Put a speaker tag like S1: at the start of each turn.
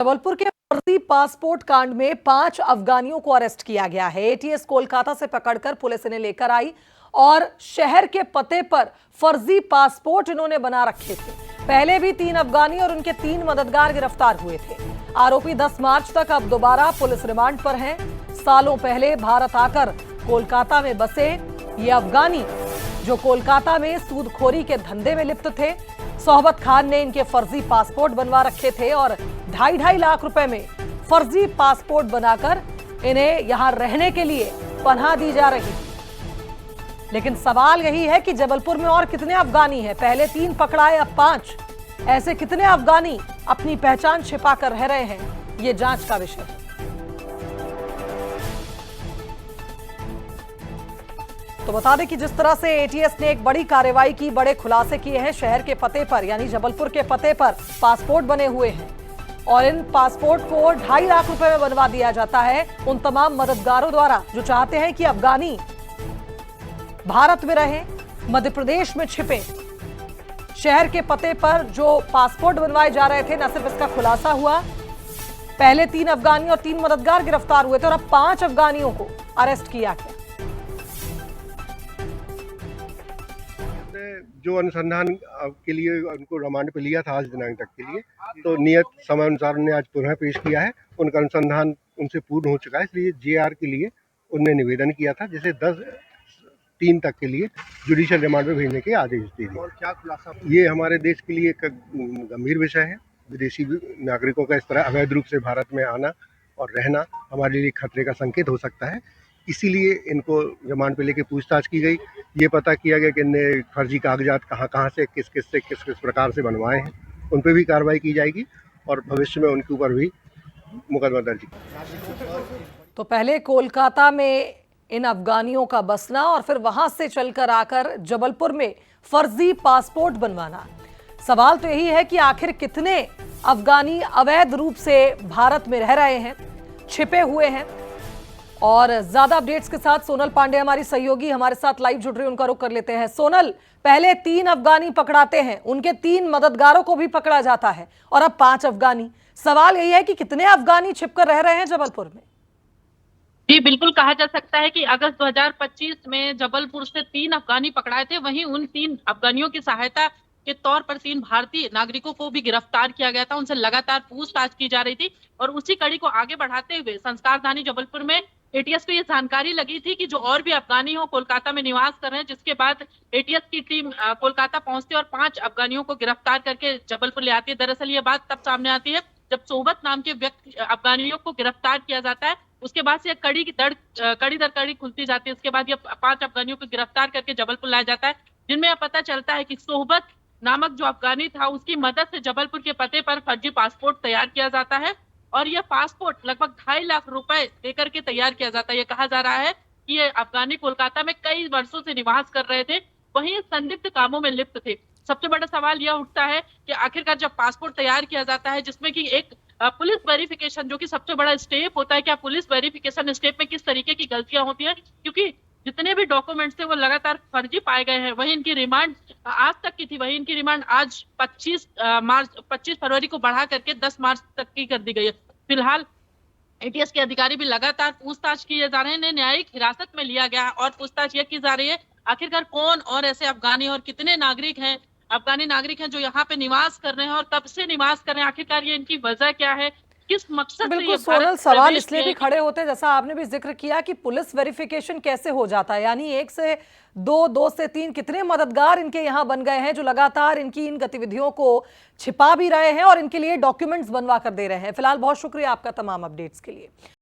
S1: जबलपुर के फर्जी पासपोर्ट कांड में 5 अफगानियों को अरेस्ट किया गया है। एटीएस कोलकाता से पकड़कर पुलिस इन्हें लेकर आई और शहर के पते पर फर्जी पासपोर्ट इन्होंने बना रखे थे। पहले भी 3 अफगानी और उनके 3 मददगार गिरफ्तार हुए थे। आरोपी 10 मार्च तक अब दोबारा पुलिस रिमांड पर हैं। सालों पहले भारत आकर कोलकाता में बसे ये अफगानी, जो कोलकाता में सूदखोरी के धंधे में लिप्त थे, सोहबत खान ने इनके फर्जी पासपोर्ट बनवा रखे थे और 2.5 लाख रुपए में फर्जी पासपोर्ट बनाकर इन्हें यहां रहने के लिए पनाह दी जा रही थी। लेकिन सवाल यही है कि जबलपुर में और कितने अफगानी हैं? पहले 3 पकड़ाए, अब 5। ऐसे कितने अफगानी अपनी पहचान छिपाकर रह रहे हैं, ये जांच का विषय है। तो बता दें कि जिस तरह से एटीएस ने एक बड़ी कार्रवाई की, बड़े खुलासे किए हैं। शहर के पते पर यानी जबलपुर के पते पर पासपोर्ट बने हुए हैं और इन पासपोर्ट को 2.5 लाख रुपए में बनवा दिया जाता है उन तमाम मददगारों द्वारा जो चाहते हैं कि अफगानी भारत में रहें, मध्य प्रदेश में छिपे। शहर के पते पर जो पासपोर्ट बनवाए जा रहे थे, न सिर्फ इसका खुलासा हुआ, पहले 3 अफगानी और 3 मददगार गिरफ्तार हुए थे और अब 5 अफगानियों को अरेस्ट किया गया।
S2: जो अनुसंधान के लिए उनको रिमांड पे लिया था आज दिनांक तक के लिए, तो नियत समय अनुसार उन्हें आज पुनः पेश किया है। उनका अनुसंधान उनसे पूर्ण हो चुका है, इसलिए जेआर के लिए उन्हें निवेदन किया था, जिसे 10/3 तक के लिए जुडिशियल रिमांड में भेजने के आदेश दे दिए। और क्या खुलासा? ये हमारे देश के लिए एक गंभीर विषय है। विदेशी नागरिकों का इस तरह अवैध रूप से भारत में आना और रहना हमारे लिए खतरे का संकेत हो सकता है। इसीलिए इनको रिमांड पे लेके पूछताछ की गई। ये पता किया गया कि इनने फर्जी कागजात कहाँ से किस प्रकार से बनवाए हैं। उन पे भी कार्रवाई की जाएगी और भविष्य में उनके ऊपर भी मुकदमा दर्ज किया।
S1: तो पहले कोलकाता में इन अफगानियों का बसना और फिर वहां से चलकर आकर जबलपुर में फर्जी पासपोर्ट बनवाना। सवाल तो यही है कि आखिर कितने अफगानी अवैध रूप से भारत में रह रहे हैं, छिपे हुए हैं। और ज्यादा अपडेट्स के साथ सोनल पांडे हमारी सहयोगी हमारे साथ लाइव जुड़ रही है, उनका रुख कर लेते हैं। सोनल, पहले 3 अफगानी पकड़ाते हैं, उनके 3 मददगारों को भी पकड़ा जाता है और अब 5 अफगानी। सवाल यही है कि कितने अफगानी छिपकर रह रहे हैं जबलपुर में?
S3: जी बिल्कुल, कहा जा सकता है कि अगस्त 2025 में जबलपुर से 3 अफगानी पकड़ाए थे। वहीं उन 3 अफगानियों की सहायता के तौर पर 3 भारतीय नागरिकों को भी गिरफ्तार किया गया था। उनसे लगातार पूछताछ की जा रही थी और उसी कड़ी को आगे बढ़ाते हुए संस्कारधानी जबलपुर में एटीएस को ये जानकारी लगी थी कि जो और भी अफगानी हो कोलकाता में निवास कर रहे हैं, जिसके बाद एटीएस की टीम कोलकाता पहुंचती है और 5 अफगानियों को गिरफ्तार करके जबलपुर ले आती है। दरअसल ये बात तब सामने आती है जब सोहबत नाम के व्यक्ति अफगानियों को गिरफ्तार किया जाता है। उसके बाद से कड़ी दर कड़ी खुलती जाती है। उसके बाद ये 5 अफगानियों को गिरफ्तार करके जबलपुर लाया जाता है, जिनमें यह पता चलता है कि सोहबत नामक जो अफगानी था, उसकी मदद से जबलपुर के पते पर फर्जी पासपोर्ट तैयार किया जाता है और यह पासपोर्ट लगभग 2.5 लाख रुपए देकर के तैयार किया जाता है। ये कहा जा रहा है कि ये अफगानी कोलकाता में कई वर्षों से निवास कर रहे थे, वहीं संदिग्ध कामों में लिप्त थे। सबसे बड़ा सवाल यह उठता है कि आखिरकार जब पासपोर्ट तैयार किया जाता है, जिसमें कि एक पुलिस वेरिफिकेशन, जो कि सबसे बड़ा स्टेप होता है, क्या पुलिस वेरिफिकेशन स्टेप में किस तरीके की गलतियां होती हैं, क्योंकि जितने भी डॉक्यूमेंट्स थे वो लगातार फर्जी पाए गए हैं। वहीं इनकी रिमांड आज तक की थी, वहीं इनकी रिमांड आज 25 फरवरी को बढ़ा करके 10 मार्च तक की कर दी गई है। फिलहाल एटीएस के अधिकारी भी लगातार पूछताछ किए जा रहे हैं। इन्हें न्यायिक हिरासत में लिया गया है और पूछताछ ये की जा रही है आखिरकार कौन और ऐसे अफगानी और कितने नागरिक हैं, अफगानी नागरिक हैं जो यहाँ पे निवास कर रहे हैं और कब से निवास कर रहे हैं। आखिरकार ये इनकी वजह क्या है, किस मकसद से
S1: बिल्कुल
S3: ये
S1: सोनल, सवाल इसलिए भी खड़े होते हैं, जैसा आपने भी जिक्र किया, कि पुलिस वेरिफिकेशन कैसे हो जाता है। यानी 1 से 2, 2 से 3 कितने मददगार इनके यहाँ बन गए हैं जो लगातार इनकी इन गतिविधियों को छिपा भी रहे हैं और इनके लिए डॉक्यूमेंट्स बनवा कर दे रहे हैं। फिलहाल बहुत शुक्रिया आपका तमाम अपडेट्स के लिए।